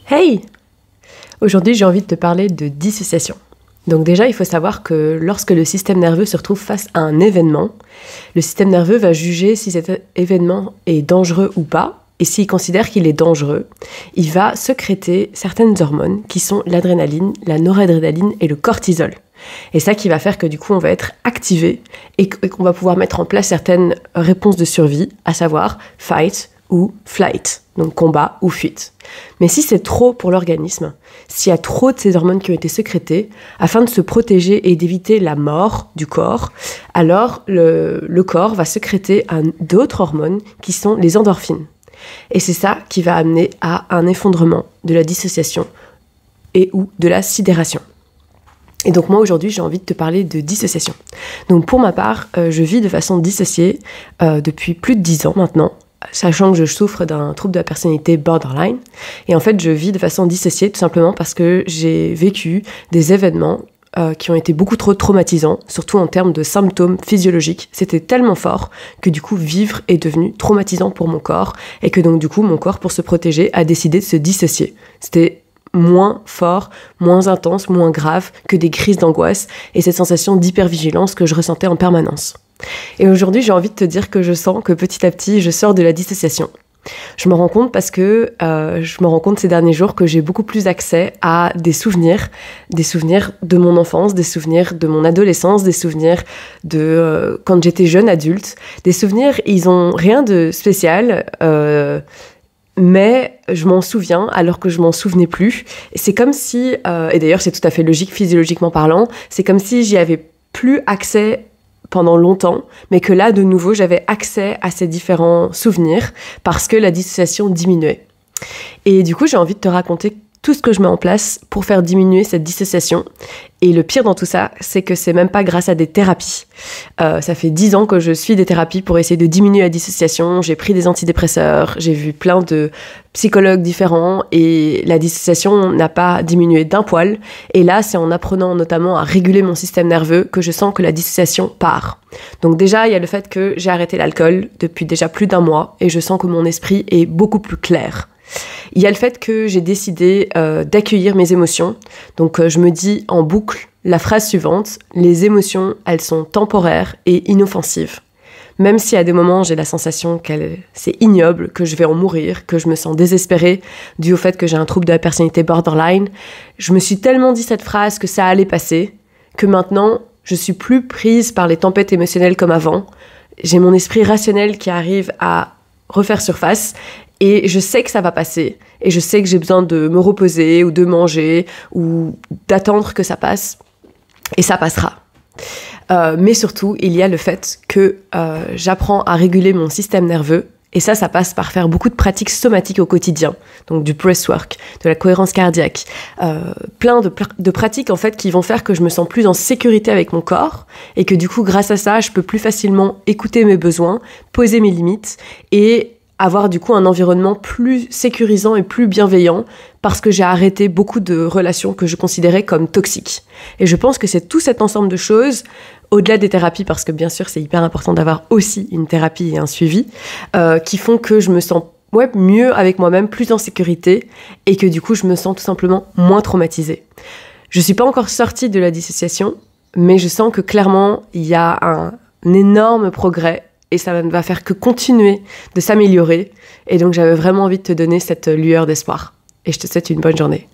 Hey! Aujourd'hui, j'ai envie de te parler de dissociation. Donc déjà, il faut savoir que lorsque le système nerveux se retrouve face à un événement, le système nerveux va juger si cet événement est dangereux ou pas, et s'il considère qu'il est dangereux, il va sécréter certaines hormones qui sont l'adrénaline, la noradrénaline et le cortisol. Et ça qui va faire que du coup, on va être activé et qu'on va pouvoir mettre en place certaines réponses de survie, à savoir fight ou flight, donc combat ou fuite. Mais si c'est trop pour l'organisme, s'il y a trop de ces hormones qui ont été sécrétées, afin de se protéger et d'éviter la mort du corps, alors le corps va sécréter d'autres hormones qui sont les endorphines. Et c'est ça qui va amener à un effondrement de la dissociation et ou de la sidération. Et donc moi aujourd'hui j'ai envie de te parler de dissociation. Donc pour ma part, je vis de façon dissociée depuis plus de 10 ans maintenant, sachant que je souffre d'un trouble de la personnalité borderline. Et en fait je vis de façon dissociée tout simplement parce que j'ai vécu des événements qui ont été beaucoup trop traumatisants, surtout en termes de symptômes physiologiques. C'était tellement fort que du coup vivre est devenu traumatisant pour mon corps et que donc du coup mon corps pour se protéger a décidé de se dissocier. C'était moins fort, moins intense, moins grave que des crises d'angoisse et cette sensation d'hypervigilance que je ressentais en permanence. Et aujourd'hui, j'ai envie de te dire que je sens que petit à petit, je sors de la dissociation. Je me rends compte parce que je me rends compte ces derniers jours que j'ai beaucoup plus accès à des souvenirs de mon enfance, des souvenirs de mon adolescence, des souvenirs de quand j'étais jeune adulte. Des souvenirs, ils ont rien de spécial, mais je m'en souviens alors que je m'en souvenais plus. Et c'est comme si, et d'ailleurs c'est tout à fait logique physiologiquement parlant, c'est comme si j'y avais plus accès pendant longtemps, mais que là, de nouveau, j'avais accès à ces différents souvenirs parce que la dissociation diminuait. Et du coup, j'ai envie de te raconter tout ce que je mets en place pour faire diminuer cette dissociation. Et le pire dans tout ça, c'est que c'est même pas grâce à des thérapies. Ça fait 10 ans que je suis des thérapies pour essayer de diminuer la dissociation. J'ai pris des antidépresseurs, j'ai vu plein de psychologues différents et la dissociation n'a pas diminué d'un poil. Et là, c'est en apprenant notamment à réguler mon système nerveux que je sens que la dissociation part. Donc déjà, il y a le fait que j'ai arrêté l'alcool depuis déjà plus d'1 mois et je sens que mon esprit est beaucoup plus clair. Il y a le fait que j'ai décidé d'accueillir mes émotions. Donc je me dis en boucle la phrase suivante: les émotions, elles sont temporaires et inoffensives. Même si à des moments j'ai la sensation que c'est ignoble, que je vais en mourir, que je me sens désespérée dû au fait que j'ai un trouble de la personnalité borderline, je me suis tellement dit cette phrase que ça allait passer, que maintenant je suis plus prise par les tempêtes émotionnelles comme avant. J'ai mon esprit rationnel qui arrive à refaire surface. Et je sais que ça va passer, et je sais que j'ai besoin de me reposer, ou de manger, ou d'attendre que ça passe, et ça passera. Mais surtout, il y a le fait que j'apprends à réguler mon système nerveux, et ça passe par faire beaucoup de pratiques somatiques au quotidien, donc du breathwork, de la cohérence cardiaque, plein de pratiques en fait qui vont faire que je me sens plus en sécurité avec mon corps, et que du coup, grâce à ça, je peux plus facilement écouter mes besoins, poser mes limites, et avoir du coup un environnement plus sécurisant et plus bienveillant parce que j'ai arrêté beaucoup de relations que je considérais comme toxiques. Et je pense que c'est tout cet ensemble de choses, au-delà des thérapies, parce que bien sûr c'est hyper important d'avoir aussi une thérapie et un suivi, qui font que je me sens mieux avec moi-même, plus en sécurité et que du coup je me sens tout simplement moins traumatisée. Je suis pas encore sortie de la dissociation, mais je sens que clairement il y a un énorme progrès. Et ça ne va faire que continuer de s'améliorer. Et donc, j'avais vraiment envie de te donner cette lueur d'espoir. Et je te souhaite une bonne journée.